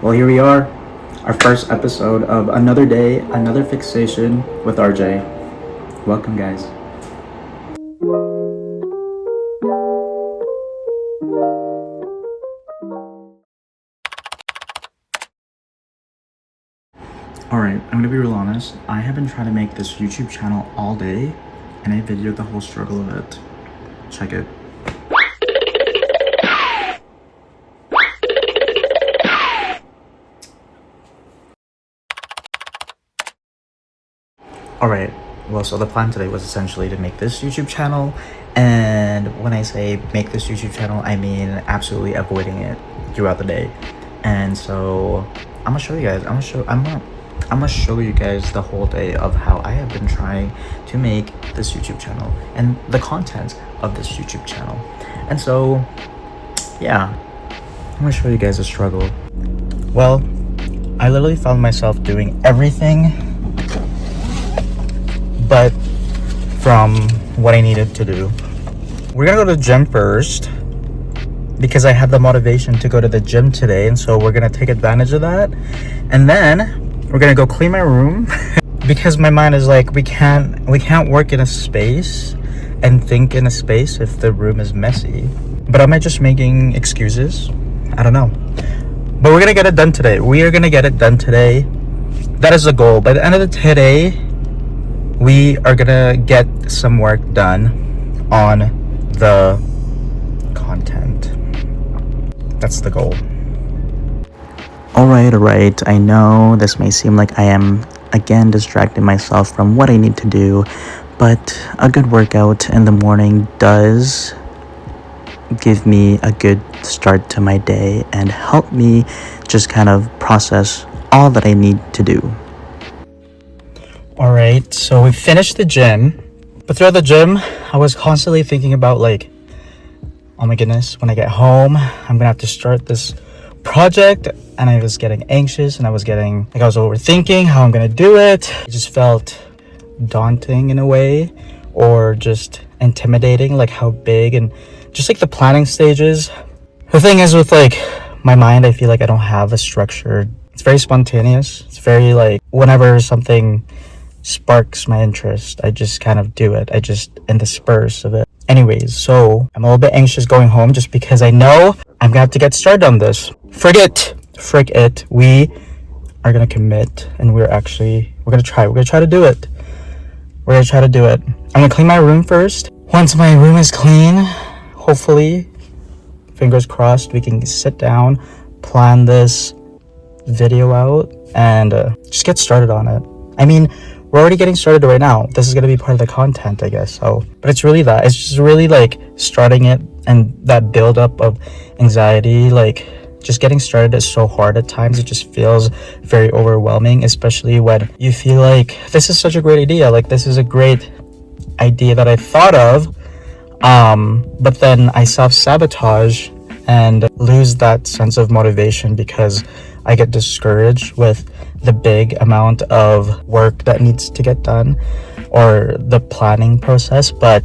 Well, here we are, our first episode of Another Day, Another Fixation with RJ. Welcome, guys. Alright, I'm gonna be real honest. I have been trying to make this YouTube channel all day, and I videoed the whole struggle of it. Check it. Alright, well, so the plan today was essentially to make this YouTube channel, and when I say make this YouTube channel, I mean absolutely avoiding it throughout the day. And so I'm gonna show you guys, I'm gonna show you guys the whole day of how I have been trying to make this YouTube channel and the content of this YouTube channel. And so, yeah, I'm gonna show you guys the struggle. Well, I literally found myself doing everything but from what I needed to do. We're gonna go to the gym first because I had the motivation to go to the gym today, and so we're gonna take advantage of that. And then we're gonna go clean my room because my mind is like, we can't work in a space and think in a space if the room is messy. But am I just making excuses? I don't know. But we're gonna get it done today. We are gonna get it done today. That is the goal. By the end of the today, we are gonna get some work done on the content. That's the goal. Alright. I know this may seem like I am again distracting myself from what I need to do, but a good workout in the morning does give me a good start to my day and help me just kind of process all that I need to do. Alright, so we finished the gym, but throughout the gym, I was constantly thinking about like, oh my goodness, when I get home, I'm gonna have to start this project, and I was getting anxious, and I was overthinking how I'm gonna do it. It just felt daunting in a way, or just intimidating, like how big, and just like the planning stages. The thing is with like my mind, I feel like I don't have a structure. It's very spontaneous. It's very like whenever something sparks my interest, I just kind of do it. I just in the spurs of it. Anyways, so I'm a little bit anxious going home just because I know I'm gonna have to get started on this. Frick it. We are gonna commit, and we're gonna try to do it. I'm gonna clean my room first. Once my room is clean, hopefully, fingers crossed, we can sit down, plan this video out, and just get started on it. I mean, we're already getting started right now. This is going to be part of the content, I guess. So, but it's really that. It's just really like starting it, and that build up of anxiety, like just getting started is so hard at times. It just feels very overwhelming, especially when you feel like this is such a great idea. Like this is a great idea that I thought of. But then I self-sabotage and lose that sense of motivation because I get discouraged with the big amount of work that needs to get done or the planning process. But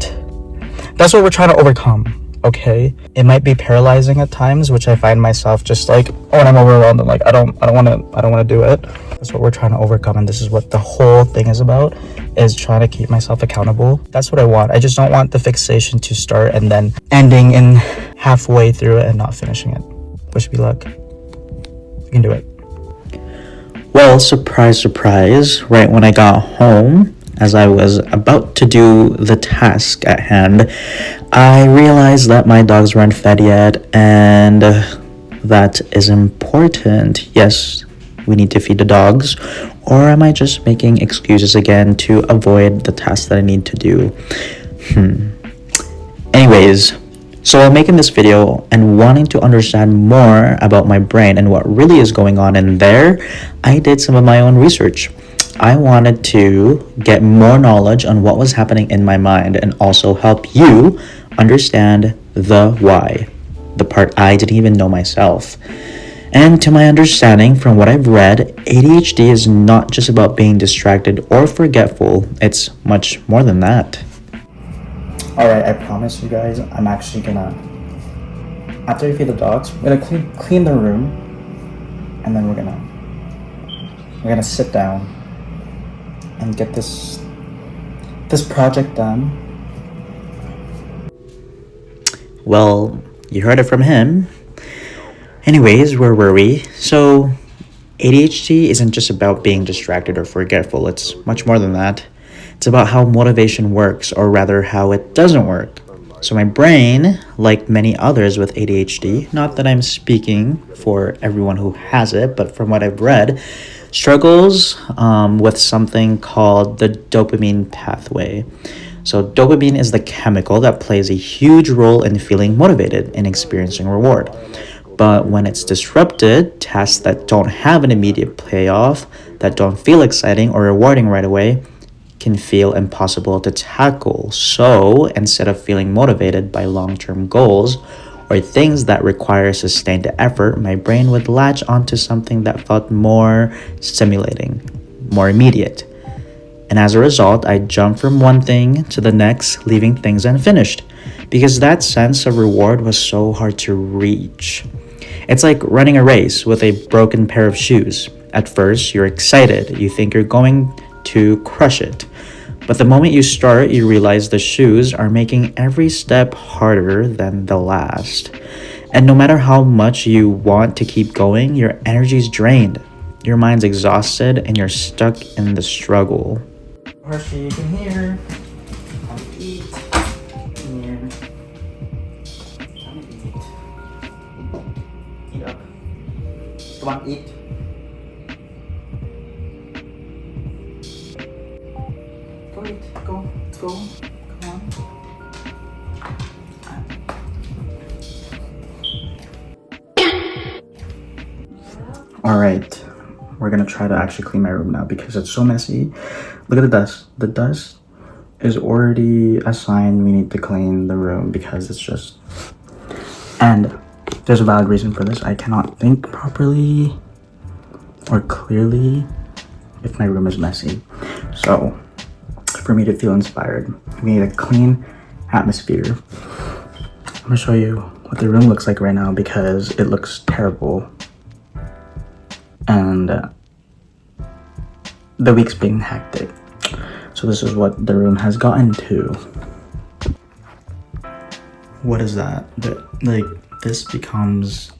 that's what we're trying to overcome, okay? It might be paralyzing at times, which I find myself just like, when I'm overwhelmed, I'm like, I don't want to do it. That's what we're trying to overcome, and this is what the whole thing is about, is trying to keep myself accountable. That's what I want. I just don't want the fixation to start and then ending in halfway through it and not finishing it. Wish me luck. You can do it. Well, surprise, right when I got home, as I was about to do the task at hand, I realized that my dogs weren't fed yet, and that is important. Yes, we need to feed the dogs, or am I just making excuses again to avoid the task that I need to do? Anyways, so while making this video and wanting to understand more about my brain and what really is going on in there, I did some of my own research. I wanted to get more knowledge on what was happening in my mind and also help you understand the why, the part I didn't even know myself. And to my understanding, from what I've read, ADHD is not just about being distracted or forgetful. It's much more than that. Alright, I promise you guys, I'm actually gonna, after I feed the dogs, I'm gonna clean the room, and then we're gonna sit down and get this project done. Well, you heard it from him. Anyways, where were we? So ADHD isn't just about being distracted or forgetful. It's much more than that. It's about how motivation works, or rather how it doesn't work. So my brain, like many others with ADHD, not that I'm speaking for everyone who has it, but from what I've read, struggles with something called the dopamine pathway. So dopamine is the chemical that plays a huge role in feeling motivated and experiencing reward. But when it's disrupted, tasks that don't have an immediate payoff, that don't feel exciting or rewarding right away, can feel impossible to tackle. So instead of feeling motivated by long-term goals or things that require sustained effort, my brain would latch onto something that felt more stimulating, more immediate. And as a result, I jumped from one thing to the next, leaving things unfinished, because that sense of reward was so hard to reach. It's like running a race with a broken pair of shoes. At first, you're excited. You think you're going to crush it. But the moment you start, you realize the shoes are making every step harder than the last. And no matter how much you want to keep going, your energy's drained. Your mind's exhausted and you're stuck in the struggle. Hershey, you can hear. Come eat. Come here. Come eat. Eat up. Come on, eat. Go eat. Go. Let's go. Come on. Alright. We're gonna try to actually clean my room now because it's so messy. Look at the dust. The dust is already a sign we need to clean the room because it's just... And there's a valid reason for this. I cannot think properly or clearly if my room is messy. So for me to feel inspired, we need a clean atmosphere. I'm gonna show you what the room looks like right now because it looks terrible. And the week's been hectic. So this is what the room has gotten to. What is that? Like, this becomes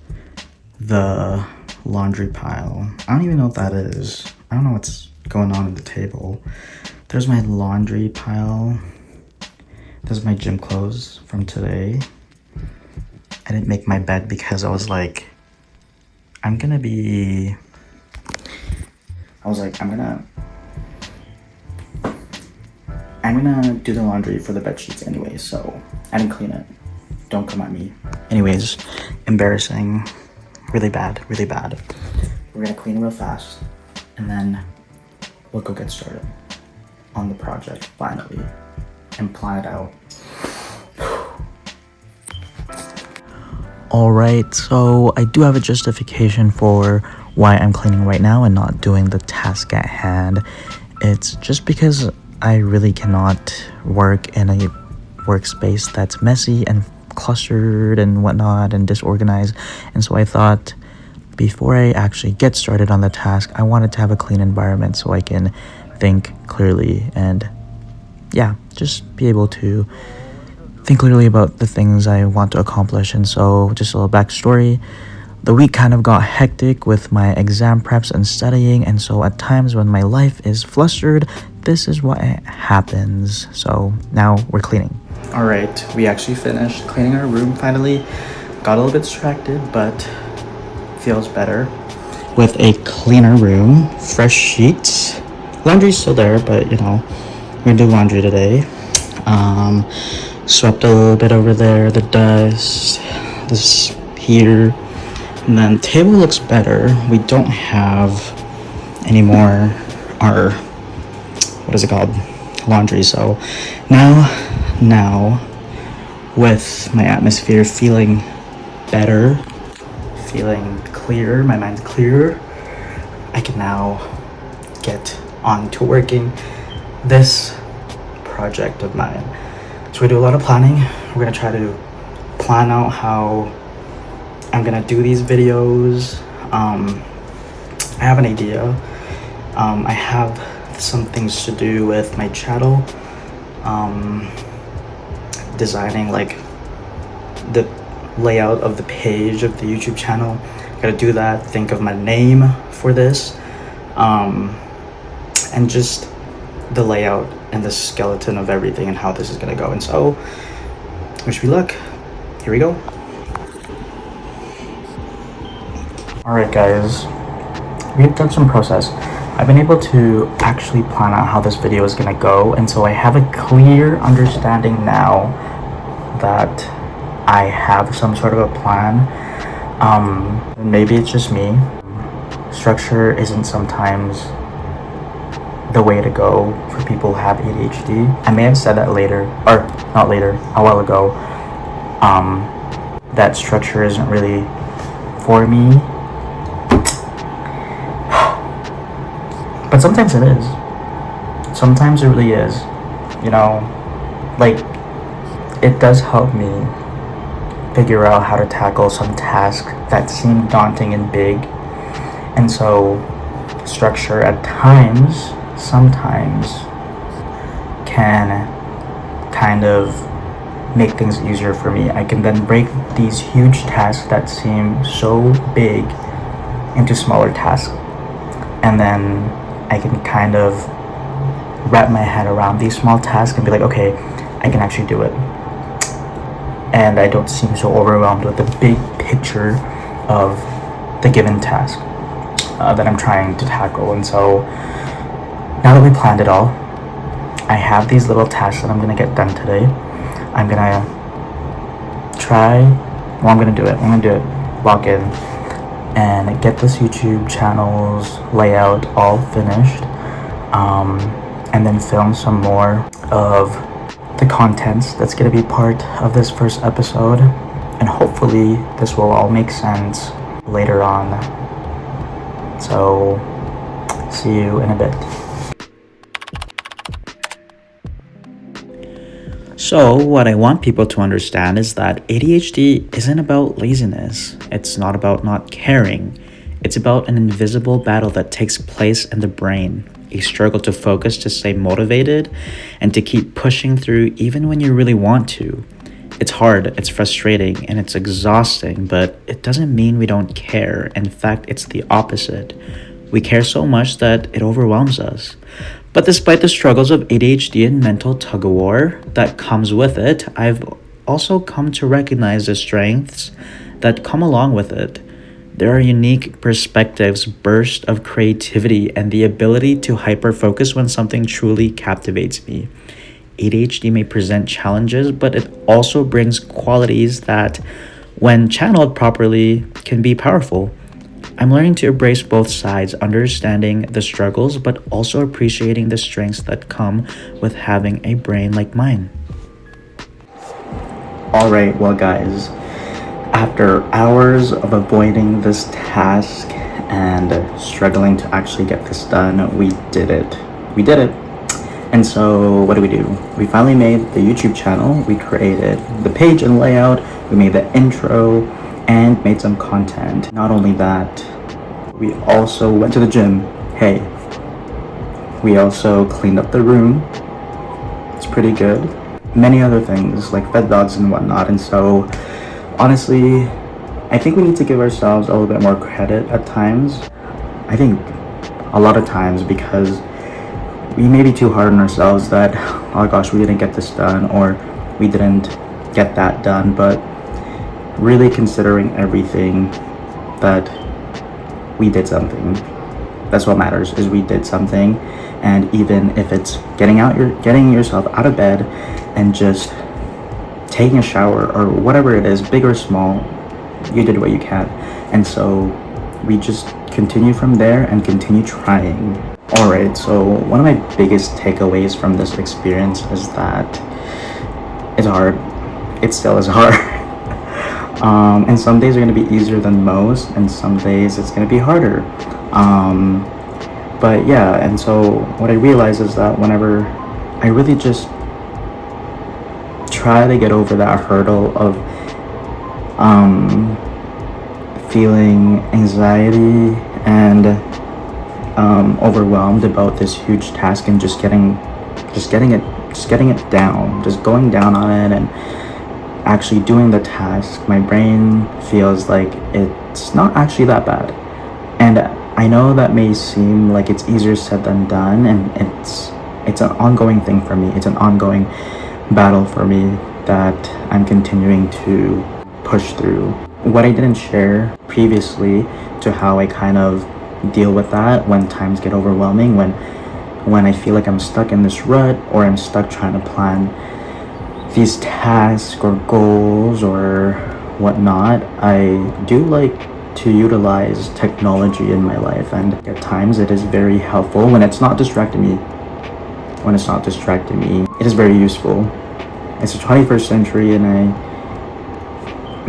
the laundry pile. I don't even know what that is. I don't know what's going on at the table. There's my laundry pile. There's my gym clothes from today. I didn't make my bed because I was like, I'm gonna do the laundry for the bed sheets anyway, so I didn't clean it. Don't come at me. Anyways, embarrassing. Really bad, really bad. We're gonna clean real fast, and then we'll go get started on the project finally and plan it out. Alright, so I do have a justification for why I'm cleaning right now and not doing the task at hand. It's just because I really cannot work in a workspace that's messy and clustered and whatnot and disorganized. And so I thought before I actually get started on the task, I wanted to have a clean environment so I can think clearly and yeah, just be able to think clearly about the things I want to accomplish. And so just a little backstory. The week kind of got hectic with my exam preps and studying, and so at times when my life is flustered, this is what happens. So now we're cleaning. All right, we actually finished cleaning our room finally. Got a little bit distracted, but feels better. With a cleaner room, fresh sheets. Laundry's still there, but you know, we're gonna do laundry today. Swept a little bit over there, the dust, this here. And then table looks better. We don't have any more our, what is it called? Laundry. So now with my atmosphere feeling better, feeling clearer, my mind's clearer, I can now get on to working this project of mine. So we do a lot of planning. We're gonna try to plan out how I'm gonna do these videos, I have an idea. I have some things to do with my channel, designing like the layout of the page of the YouTube channel. Gotta do that, think of my name for this, and just the layout and the skeleton of everything and how this is gonna go. And so wish me luck. Here we go. Alright guys, we've done some process. I've been able to actually plan out how this video is gonna go, and so I have a clear understanding now that I have some sort of a plan. Maybe it's just me. Structure isn't sometimes the way to go for people who have ADHD. I may have said that later, or not later, a while ago, that structure isn't really for me. But sometimes it is. Sometimes it really is. You know, like, it does help me figure out how to tackle some tasks that seem daunting and big. And so structure at times, sometimes, can kind of make things easier for me. I can then break these huge tasks that seem so big into smaller tasks. And then I can kind of wrap my head around these small tasks and be like, okay, I can actually do it. And I don't seem so overwhelmed with the big picture of the given task that I'm trying to tackle. And so now that we planned it all, I have these little tasks that I'm gonna get done today. I'm gonna log in and get this YouTube channel's layout all finished, and then film some more of the contents that's going to be part of this first episode, and hopefully this will all make sense later on. So see you in a bit. So what I want people to understand is that ADHD isn't about laziness. It's not about not caring. It's about an invisible battle that takes place in the brain, a struggle to focus, to stay motivated, and to keep pushing through even when you really want to. It's hard, it's frustrating, and it's exhausting, but it doesn't mean we don't care. In fact, it's the opposite. We care so much that it overwhelms us. But despite the struggles of ADHD and mental tug-of-war that comes with it, I've also come to recognize the strengths that come along with it. There are unique perspectives, bursts of creativity, and the ability to hyper-focus when something truly captivates me. ADHD may present challenges, but it also brings qualities that, when channeled properly, can be powerful. I'm learning to embrace both sides, understanding the struggles, but also appreciating the strengths that come with having a brain like mine. Alright, well guys, after hours of avoiding this task and struggling to actually get this done, we did it. And so what do? We finally made the YouTube channel, we created the page and layout, we made the intro, and made some content. Not only that, we also went to the gym. Hey, we also cleaned up the room. It's pretty good. Many other things like fed dogs and whatnot. And so honestly, I think we need to give ourselves a little bit more credit at times. I think a lot of times, because we may be too hard on ourselves that, oh gosh, we didn't get this done, or we didn't get that done. But really considering everything, that we did something. That's what matters, is we did something. And even if it's getting yourself out of bed and just taking a shower or whatever it is, big or small, you did what you can. And so we just continue from there and continue trying. Alright, so one of my biggest takeaways from this experience is that it's hard. It still is hard. And some days are going to be easier than most, and some days it's going to be harder. But yeah, and so what I realize is that whenever I really just try to get over that hurdle of feeling anxiety and overwhelmed about this huge task and just getting it down, just going down on it and actually doing the task, my brain feels like it's not actually that bad. And I know that may seem like it's easier said than done, and it's an ongoing thing for me. It's an ongoing battle for me that I'm continuing to push through. What I didn't share previously to how I kind of deal with that when times get overwhelming, when I feel like I'm stuck in this rut, or I'm stuck trying to plan these tasks or goals or whatnot, I do like to utilize technology in my life, and at times it is very helpful when it's not distracting me. It is very useful. It's the 21st century, and I'm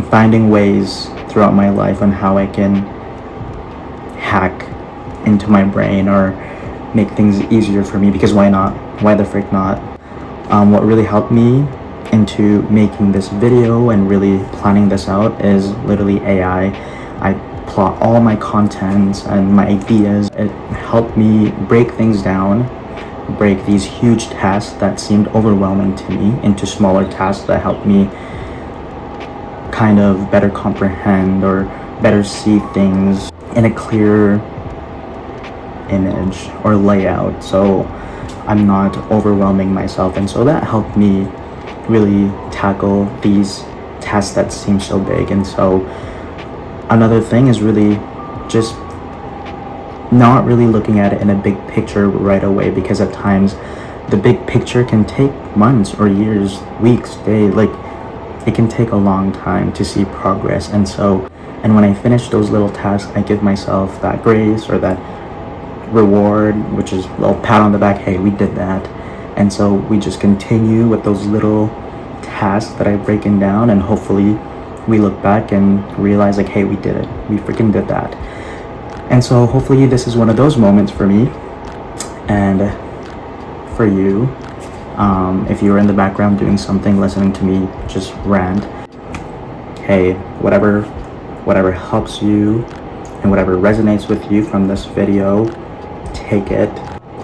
finding ways throughout my life on how I can hack into my brain or make things easier for me, because why not? Why the frick not? What really helped me into making this video and really planning this out is literally AI. I plot all my content and my ideas. It helped me break things down, break these huge tasks that seemed overwhelming to me into smaller tasks that helped me kind of better comprehend or better see things in a clear image or layout, so I'm not overwhelming myself. And so that helped me really tackle these tasks that seem so big. And so another thing is really just not really looking at it in a big picture right away, because at times the big picture can take months or years, weeks, days, like it can take a long time to see progress. And when I finish those little tasks, I give myself that grace or that reward, which is a little pat on the back, hey, we did that. And so we just continue with those little tasks that I've broken down, and hopefully we look back and realize like, hey, we did it, we freaking did that. And so hopefully this is one of those moments for me and for you. If you're in the background doing something, listening to me just rant, hey, whatever helps you and whatever resonates with you from this video, take it.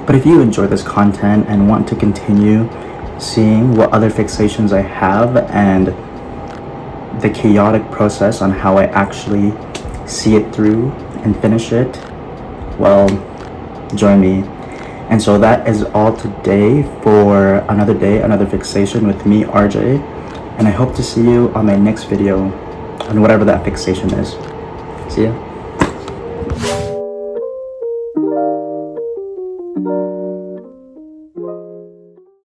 But if you enjoy this content and want to continue seeing what other fixations I have and the chaotic process on how I actually see it through and finish it, well, join me. And so that is all today for another day, another fixation with me, RJ. And I hope to see you on my next video on whatever that fixation is. See ya.